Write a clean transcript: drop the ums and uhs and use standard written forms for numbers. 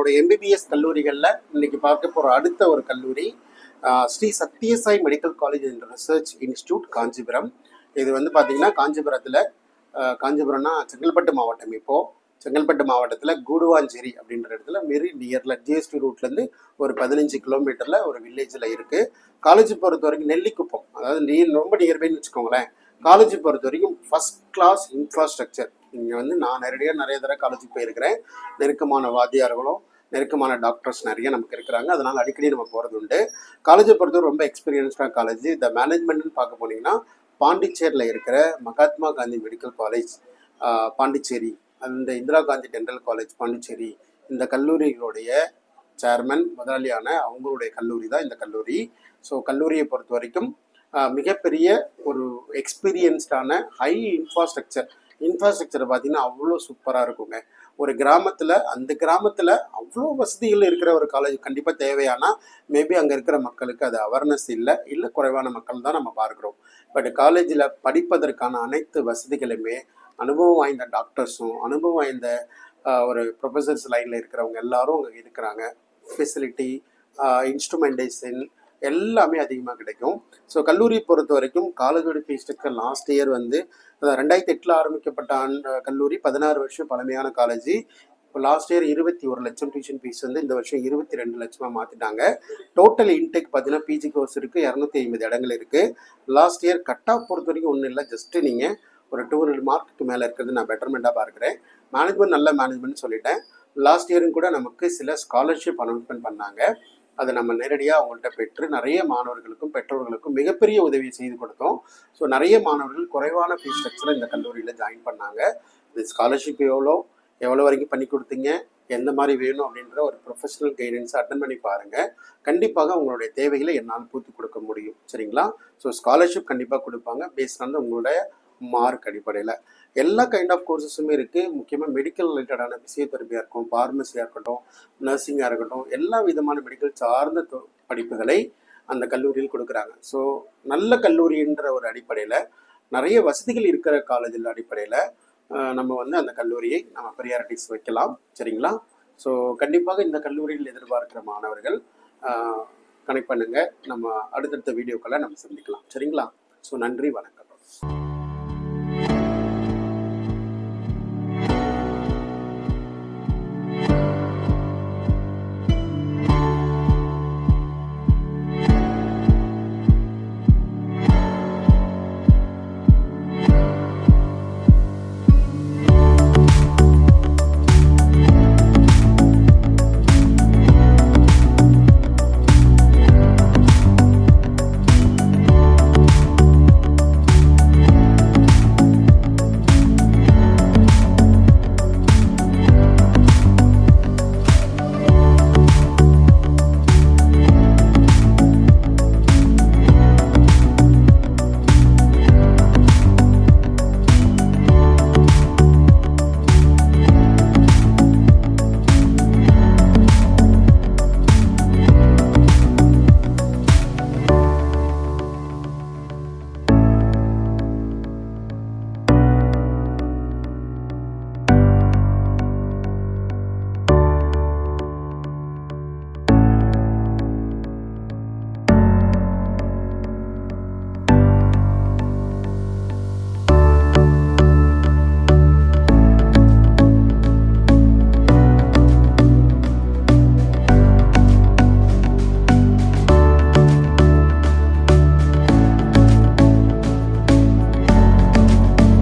நம்மளுடைய எம்பிபிஎஸ் கல்லூரிகளில் இன்னைக்கு பார்க்க போகிற அடுத்த ஒரு கல்லூரி Shri Sathya Sai medical college and research institute Kanchipuram. இது வந்து பார்த்திங்கன்னா காஞ்சிபுரம்னா செங்கல்பட்டு மாவட்டம். இப்போது செங்கல்பட்டு மாவட்டத்தில் கூடுவாஞ்சேரி அப்படின்ற இடத்துல வெரி நியரில் ஜிஎஸ்டி ரூட்லேருந்து ஒரு 15 கிலோமீட்டரில் ஒரு வில்லேஜில் இருக்குது. காலேஜ் பொறுத்த வரைக்கும் நெல்லிக்குப்பம், அதாவது ரொம்ப நியர்பைன்னு வச்சுக்கோங்களேன். காலேஜ் பொறுத்த வரைக்கும் ஃபஸ்ட் கிளாஸ் இன்ஃப்ராஸ்ட்ரக்சர். இங்கே வந்து நான் நேரடியாக நிறைய தடவை காலேஜுக்கு போயிருக்கிறேன். நெருக்கமான வாத்தியார்களும் நெருக்கமான டாக்டர்ஸ் நிறைய நமக்கு இருக்கிறாங்க. அதனால் அடிக்கடி நம்ம போகிறது உண்டு. காலேஜை பொறுத்தவரை ரொம்ப எக்ஸ்பீரியன்ஸ்டாக காலேஜ். இந்த மேனேஜ்மெண்ட்னு பார்க்க போனீங்கன்னா பாண்டிச்சேரியில் இருக்கிற மகாத்மா காந்தி மெடிக்கல் காலேஜ் பாண்டிச்சேரி, அந்த இந்திரா காந்தி டென்டல் காலேஜ் பாண்டிச்சேரி, இந்த கல்லூரிகளுடைய சேர்மன் முதலாளியான அவங்களுடைய கல்லூரி தான் இந்த கல்லூரி. ஸோ கல்லூரியை பொறுத்த வரைக்கும் மிகப்பெரிய ஒரு எக்ஸ்பீரியன்ஸ்டான ஹை இன்ஃப்ராஸ்ட்ரக்சரை பார்த்தீங்கன்னா அவ்வளோ சூப்பராக இருக்குங்க. ஒரு கிராமத்தில், அந்த கிராமத்தில் அவ்வளோ வசதிகள் இருக்கிற ஒரு காலேஜ் கண்டிப்பாக தேவையானா மேபி அங்கே இருக்கிற மக்களுக்கு அது அவேர்னஸ் இல்லை குறைவான மக்கள் தான் நம்ம பார்க்குறோம். பட் காலேஜில் படிப்பதற்கான அனைத்து வசதிகளுமே அனுபவம் வாய்ந்த டாக்டர்ஸும் அனுபவம் வாய்ந்த ஒரு ப்ரொஃபஸர்ஸ் லைனில் இருக்கிறவங்க எல்லாரும் அங்கே இருக்கிறாங்க. ஃபெசிலிட்டி, இன்ஸ்ட்ருமெண்டேஷன் எல்லாமே அதிகமாக கிடைக்கும். ஸோ கல்லூரியை பொறுத்த வரைக்கும் காலேஜோட ஃபீஸ் ஸ்ட்ரக்சர் லாஸ்ட் இயர் வந்து 2008 ஆரம்பிக்கப்பட்ட கல்லூரி 16 வருஷம் பழமையான காலேஜ். இப்போ லாஸ்ட் இயர் 21 லட்சம் டியூஷன் ஃபீஸ் வந்து இந்த வருஷம் 22 லட்சமாக மாற்றிட்டாங்க. டோட்டல் இன்டேக் பார்த்தீங்கன்னா பிஜி கோர்ஸ் இருக்குது, 250 இடங்கள் இருக்குது. லாஸ்ட் இயர் கட் ஆஃப் பொறுத்த வரைக்கும் ஒன்றும் இல்லை, ஜஸ்ட்டு நீங்கள் ஒரு 200 மார்க்குக்கு மேலே இருக்கிறது நான் பெட்டர்மெண்ட்டாக பார்க்குறேன். மேனேஜ்மெண்ட் நல்ல மேனேஜ்மெண்ட் சொல்லிட்டேன். லாஸ்ட் இயரும் கூட நமக்கு சில ஸ்காலர்ஷிப் அனௌன்ஸ்மெண்ட் பண்ணாங்க. அதை நம்ம நேரடியாக அவங்கள்ட்ட பெற்று நிறைய மாணவர்களுக்கும் பெற்றோர்களுக்கும் மிகப்பெரிய உதவி செய்து கொடுத்தோம். ஸோ நிறைய மாணவர்கள் குறைவான ஃபீஸ் ஸ்ட்ரக்சரில் இந்த கல்லூரியில் ஜாயின் பண்ணாங்க. இந்த ஸ்காலர்ஷிப் எவ்வளோ வரைக்கும் பண்ணி கொடுத்தீங்க, எந்த மாதிரி வேணும் அப்படின்ற ஒரு ப்ரொஃபஷனல் கைடன்ஸை அட்டன் பண்ணி பாருங்கள். கண்டிப்பாக உங்களுடைய தேவைகளை என்னால் பூர்த்தி கொடுக்க முடியும். சரிங்களா? ஸோ ஸ்காலர்ஷிப் கண்டிப்பாக கொடுப்பாங்க பேஸ்ட் ஆன் உங்களுடைய மார்க் அடிப்படையில். எல்லா கைண்ட் ஆஃப் கோர்சஸுமே இருக்குது. முக்கியமாக மெடிக்கல் ரிலேட்டடான ஃபிசியோதெரப்பியாக இருக்கும், ஃபார்மசியாக இருக்கட்டும், நர்சிங்காக இருக்கட்டும், எல்லா விதமான மெடிக்கல் சார்ந்த படிப்புகளை அந்த கல்லூரியில் கொடுக்குறாங்க. ஸோ நல்ல கல்லூரின்ற ஒரு அடிப்படையில், நிறைய வசதிகள் இருக்கிற காலேஜில் அடிப்படையில் நம்ம வந்து அந்த கல்லூரியை நம்ம ப்ரியாரிட்டிஸ் வைக்கலாம். சரிங்களா? ஸோ கண்டிப்பாக இந்த கல்லூரியில் எதிர்பார்க்கிற மாணவர்கள் கனெக்ட் பண்ணுங்கள். நம்ம அடுத்தடுத்த வீடியோக்களை நம்ம சந்திக்கலாம். சரிங்களா? ஸோ நன்றி, வணக்கம்.